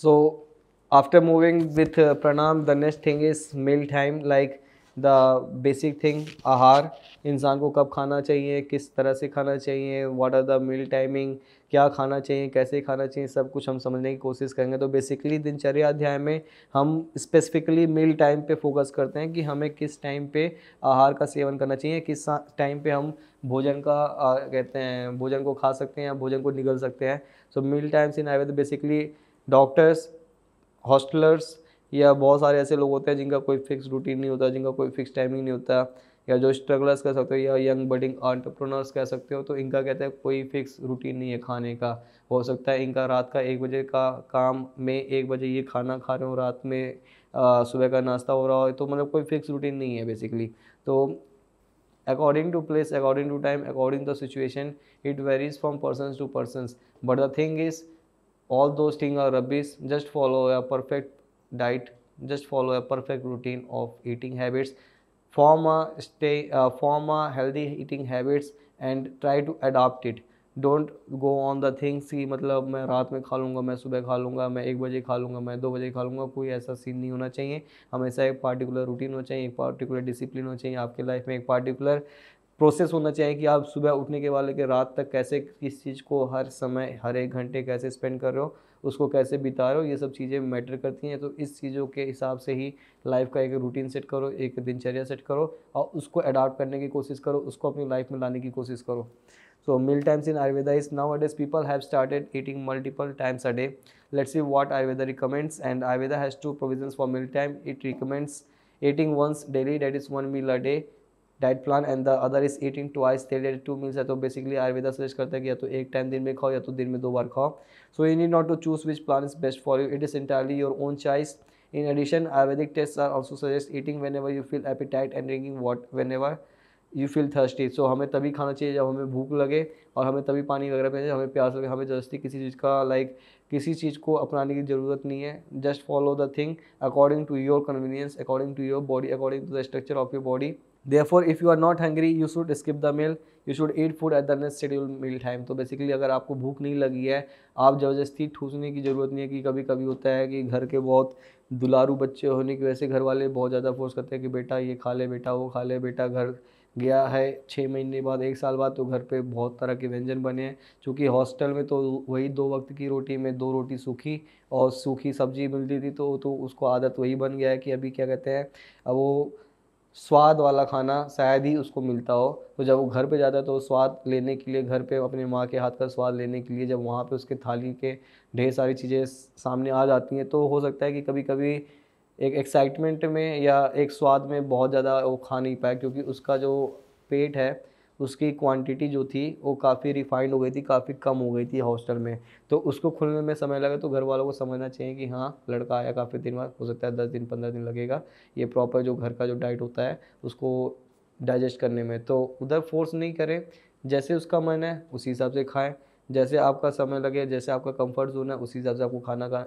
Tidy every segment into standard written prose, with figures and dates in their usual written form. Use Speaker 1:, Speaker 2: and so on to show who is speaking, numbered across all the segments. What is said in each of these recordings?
Speaker 1: So after moving with pranam, the next thing is meal time, like the basic thing, आहार, इंसान को कब खाना चाहिए, किस तरह से खाना चाहिए, what are the meal timing, क्या खाना चाहिए, कैसे खाना चाहिए, सब कुछ हम समझने की कोशिश करेंगे। तो बेसिकली दिनचर्या अध्याय में हम स्पेसिफिकली मील टाइम पे फोकस करते हैं कि हमें किस टाइम पे आहार का सेवन करना चाहिए, किस टाइम पे हम भोजन का कहते हैं भोजन को खा सकते हैं या भोजन को निगल सकते हैं। So meal times in Ayurveda basically doctors, hostellers या बहुत सारे ऐसे लोग होते हैं जिनका कोई फिक्स रूटीन नहीं होता, जिनका कोई फिक्स टाइमिंग नहीं होता, या जो स्ट्रगलर्स कह सकते हो या यंग बडिंग एंटरप्रेन्योर्स कह सकते हो, तो इनका कहते हैं कोई फिक्स रूटीन नहीं है खाने का। हो सकता है इनका रात का 1 बजे का काम में 1 बजे ये खाना खा रहे हो, रात में सुबह का नाश्ता हो रहा हो, तो मतलब कोई फिक्स रूटीन नहीं है बेसिकली। तो according to place, according to time, according to the situation, it varies from persons to persons. But the thing is, all those things are rubbish. Just follow a perfect diet, just follow a perfect routine of eating habits, form a healthy eating habits and try to adapt it. Don't go on the things कि मतलब मैं रात में खा लूँगा, मैं सुबह खा लूँगा, मैं 1 बजे खा लूँगा, मैं 2 बजे खा लूँगा, कोई ऐसा सीन नहीं होना चाहिए। हमेशा एक पार्टिकुलर रूटीन होना चाहिए, एक पार्टिकुलर डिसिप्लिन होना चाहिए आपके लाइफ में, एक पार्टिकुलर प्रोसेस होना चाहिए कि आप सुबह उठने के वाले के रात तक कैसे किस चीज़ को हर समय हर 1 घंटे कैसे स्पेंड कर रहे हो, उसको कैसे बिता रहे हो, ये सब चीज़ें मैटर करती हैं। तो इस चीज़ों के हिसाब से ही लाइफ का एक रूटीन सेट करो, एक दिनचर्या सेट करो और उसको अडॉप्ट करने की कोशिश करो, उसको अपनी लाइफ में लाने की कोशिश करो। So meal times in Ayurveda is nowadays people have started eating multiple times a day. Let's see what Ayurveda recommends. And Ayurveda has two provisions for meal time. It recommends eating once daily, that is 1 meal a day diet plan, and the other is eating twice daily, 2 meals है। तो basically Ayurveda suggest करता है कि या तो एक time दिन में खाओ या तो दिन में 2 बार खाओ। So you need not to choose which plan is best for you, it is entirely your own choice. In addition Ayurvedic texts are also suggest eating whenever you feel appetite and drinking water whenever you feel thirsty. So हमें तभी खाना चाहिए जब हमें भूख लगे, और हमें तभी पानी वगैरह पीना चाहिए, हमें प्यास लगे। हमें जबरदस्ती किसी चीज़ का किसी चीज़ को अपनाने की ज़रूरत नहीं है। Just follow the thing according to your convenience, according to your body, according to the structure of your body. Therefore, if you are not hungry, you should skip the meal. You should eat food at the next scheduled meal time. तो basically अगर आपको भूख नहीं लगी है, आप ज़बरदस्ती ठूसने की ज़रूरत नहीं है। कि कभी कभी होता है कि घर के बहुत दुलारू बच्चे होने की वजह से घर वाले बहुत ज़्यादा फोर्स करते हैं कि बेटा ये खा ले, बेटा वो खा ले, बेटा घर गया है 6 महीने बाद, 1 साल बाद, तो घर पे बहुत तरह के व्यंजन बने हैं। चूँकि हॉस्टल में तो वही 2 वक्त की रोटी में 2 रोटी सूखी और सूखी सब्जी मिलती थी, तो उसको आदत वही बन गया है कि अभी क्या कहते हैं, अब वो स्वाद वाला खाना शायद ही उसको मिलता हो। तो जब वो घर पे जाता है तो स्वाद लेने के लिए, घर पे अपनी माँ के हाथ का स्वाद लेने के लिए, जब वहाँ पे उसके थाली के ढेर सारी चीज़ें सामने आ जाती हैं, तो हो सकता है कि कभी कभी एक एक्साइटमेंट में या एक स्वाद में बहुत ज़्यादा वो खा नहीं पाए, क्योंकि उसका जो पेट है, उसकी क्वांटिटी जो थी वो काफ़ी रिफाइंड हो गई थी, काफ़ी कम हो गई थी हॉस्टल में। तो उसको खुलने में समय लगा, तो घर वालों को समझना चाहिए कि हाँ लड़का आया काफ़ी दिन बाद, हो सकता है 10 दिन 15 दिन लगेगा ये प्रॉपर जो घर का जो डाइट होता है उसको डाइजेस्ट करने में। तो उधर फोर्स नहीं करें, जैसे उसका मन है उसी हिसाब से खाएं, जैसे आपका समय लगे, जैसे आपका कंफर्ट जोन है उसी हिसाब से आपको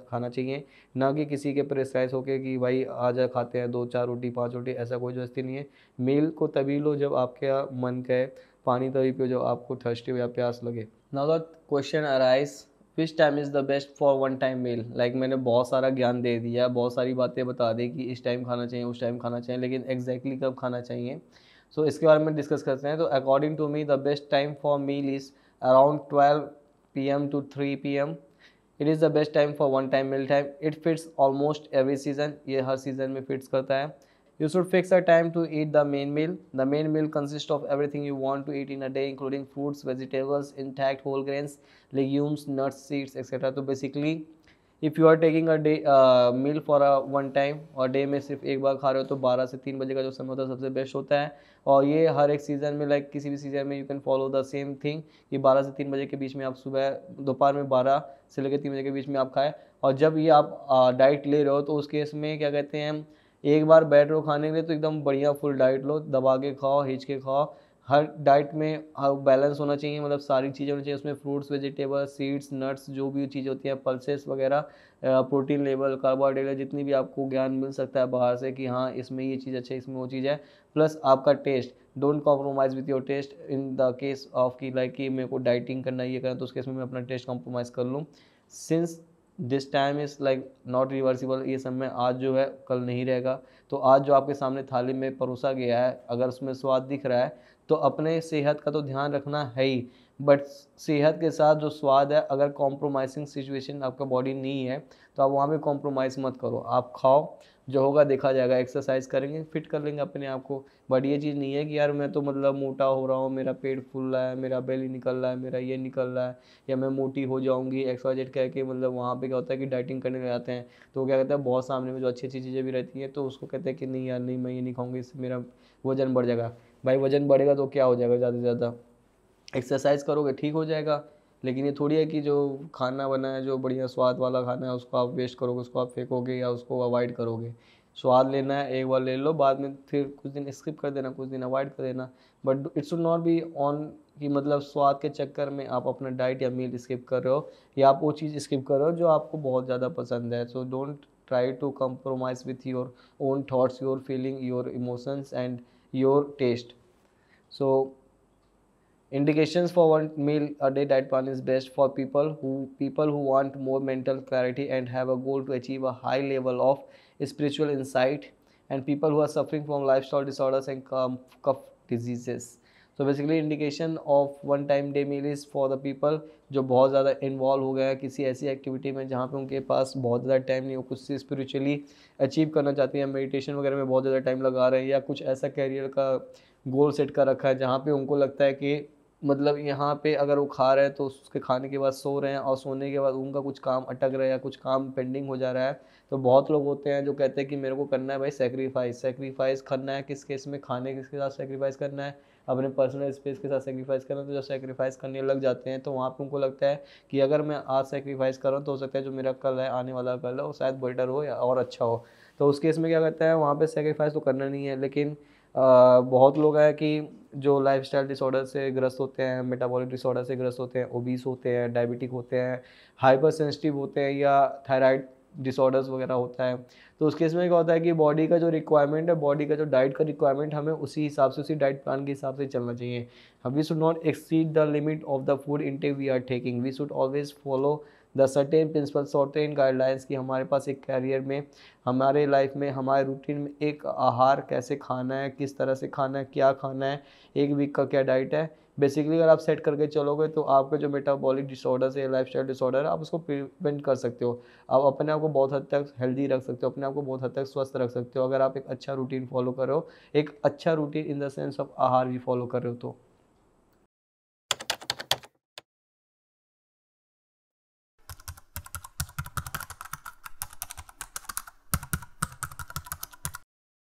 Speaker 1: खाना चाहिए। ना कि किसी के प्रेसराइज होके कि भाई आज खाते हैं 2 4 रोटी 5 रोटी, ऐसा कोई ज़बरदस्ती नहीं है। मील को तभी लो जब आपका मन कहे, पानी तभी पियो जब आपको थर्स्टी हो या प्यास लगे। Now the question arise, which time is the best for one time meal. Like मैंने बहुत सारा ज्ञान दे दिया, बहुत सारी बातें बता दी कि इस टाइम खाना चाहिए, उस टाइम खाना चाहिए, लेकिन एग्जैक्टली कब खाना चाहिए, सो इसके बारे में डिस्कस करते हैं। तो according to me the best time for meal is around 12 PM to 3 PM. It is the best time for one time meal time. It fits almost every season, ये हर सीजन में फिट्स करता है। You should fix a time to eat the main meal. The main meal consists of everything you want to eat in a day, including fruits, vegetables, intact whole grains, legumes, nuts, seeds, etc. तो basically if you are taking a day meal for a one time, और day में सिर्फ एक बार खा रहे हो, तो 12 से 3 बजे का जो समय होता है सबसे बेस्ट होता है। और ये हर एक सीज़न में, लाइक किसी भी सीज़न में you can follow the same thing कि 12 से 3 बजे के बीच में आप सुबह दोपहर में 12 से लेकर 3 बजे के बीच में आप खाएं। और जब ये आप डाइट ले रहे हो तो उस केस में क्या कहते हैं, एक बार बैठ रहे हो खाने के लिए तो एकदम बढ़िया फुल डाइट लो, दबा के खाओ, हिंच के खाओ। हर डाइट में हर बैलेंस होना चाहिए, मतलब सारी चीज़ें होनी चाहिए उसमें, फ्रूट्स, वेजिटेबल्स, सीड्स, नट्स, जो भी चीज़ होती है, पल्सेस वगैरह, प्रोटीन लेवल, कार्बोहाइड्रेट, जितनी भी आपको ज्ञान मिल सकता है बाहर से कि हाँ इसमें ये चीज़ अच्छा है, इसमें वो चीज़ है। प्लस आपका taste, don't compromise with your taste in the case of कि लाइक कि मेरे को डाइटिंग करना है, ये करना, तो उस केस में मैं अपना टेस्ट कॉम्प्रोमाइज़ कर लूँ। Since this time is like not reversible, ये समय आज जो है कल नहीं रहेगा। तो आज जो आपके सामने थाली में परोसा गया है, अगर उसमें स्वाद दिख रहा है तो अपने सेहत का तो ध्यान रखना है ही, बट सेहत के साथ जो स्वाद है, अगर कॉम्प्रोमाइज़िंग सिचुएशन आपका बॉडी नहीं है तो आप वहाँ पे कॉम्प्रोमाइज़ मत करो, आप खाओ, जो होगा देखा जाएगा, एक्सरसाइज करेंगे फिट कर लेंगे अपने आप को। बट ये चीज़ नहीं है कि यार मैं तो मतलब मोटा हो रहा हूँ, मेरा पेट फूल रहा है, मेरा बेली निकल रहा है, मेरा ये निकल रहा है, या मैं मोटी हो जाऊँगी एक्स वाई जेड कह के, मतलब वहाँ पे क्या होता है कि डाइटिंग करने लग जाते हैं। तो क्या कहते हैं, बहुत सामने में जो अच्छी अच्छी चीज़ें भी रहती हैं तो उसको कहते हैं कि नहीं यार नहीं, मैं ये नहीं खाऊंगी, इससे मेरा वजन बढ़ जाएगा। भाई वजन बढ़ेगा तो क्या हो जाएगा, ज़्यादा से ज़्यादा एक्सरसाइज करोगे ठीक हो जाएगा। लेकिन ये थोड़ी है कि जो खाना बना है, जो बढ़िया स्वाद वाला खाना है, उसको आप वेस्ट करोगे, उसको आप फेंकोगे या उसको अवॉइड करोगे। स्वाद लेना है एक बार ले लो, बाद में फिर कुछ दिन स्किप कर देना, कुछ दिन अवॉइड कर देना। But it should not be on कि मतलब स्वाद के चक्कर में आप अपना डाइट या मील स्किप कर रहे हो, या आप वो चीज़ स्किप कर रहे हो जो आपको बहुत ज़्यादा पसंद है। So don't try to compromise with your own thoughts, your feeling, your emotions and your taste. So indications for one meal a day diet plan is best for people who want more mental clarity and have a goal to achieve a high level of spiritual insight, and people who are suffering from lifestyle disorders and cough diseases. So basically indication of one time day meal is for the people जो बहुत ज़्यादा involve हो गया है किसी ऐसी activity में जहाँ पे उनके पास बहुत ज़्यादा टाइम नहीं हो, कुछ से स्पिरिचुअली अचीव करना चाहते हैं, मेडिटेशन वगैरह में बहुत ज़्यादा टाइम लगा रहे हैं, या कुछ ऐसा कैरियर का गोल सेट कर रखा है जहाँ पे उनको लगता है कि मतलब यहाँ पे अगर वो खा रहे हैं तो उसके खाने के बाद सो रहे हैं, और सोने के बाद उनका कुछ काम अटक रहा है या कुछ काम पेंडिंग हो जा रहा है। तो बहुत लोग होते हैं जो कहते हैं कि मेरे को करना है भाई सेक्रीफाइस। सेक्रीफाइस करना है किस केस में, खाने किसके साथ सेक्रीफाइस करना है, अपने पर्सनल स्पेस के साथ सेक्रीफाइस करना है। तो जब सेक्रीफाइस करने लग जाते हैं तो वहाँ पे उनको लगता है कि अगर मैं आज सेक्रीफाइस कर रहा हूँ तो हो सकता है जो मेरा कल है, आने वाला कल है, वो शायद बेटर हो या और अच्छा हो। तो उस केस में क्या करता है, वहाँ पे सेक्रीफाइस तो करना नहीं है। लेकिन बहुत लोग हैं कि जो लाइफस्टाइल डिसऑर्डर से ग्रस्त होते हैं, मेटाबॉलिक डिसऑर्डर से ग्रस्त होते हैं, ओबीस होते हैं, डायबिटिक होते हैं, हाइपर सेंसिटिव होते हैं, या थायराइड डिसऑर्डर्स वगैरह होता है। तो उस केस में क्या होता है कि बॉडी का जो रिक्वायरमेंट है, बॉडी का जो डाइट का रिक्वायरमेंट, हमें उसी हिसाब से, उसी डाइट प्लान के हिसाब से चलना चाहिए। We should not exceed the limit of the food intake we are taking. We should always follow the certain principle, certain guidelines कि हमारे पास एक कैरियर में, हमारे लाइफ में, हमारे रूटीन में एक आहार कैसे खाना है, किस तरह से खाना है, क्या खाना है, एक वीक का क्या डाइट है। बेसिकली अगर आप सेट करके चलोगे तो आपके जो मेटाबॉलिक डिसऑर्डर्स है, लाइफस्टाइल डिसऑर्डर है, आप उसको प्रिवेंट कर सकते हो। आप अपने आप को बहुत हद तक हेल्दी रख सकते हो, अपने आप को बहुत हद तक स्वस्थ रख सकते हो, अगर आप एक अच्छा रूटीन फॉलो कर रहे हो, एक अच्छा routine in the sense of आहार भी फॉलो कर रहे हो तो।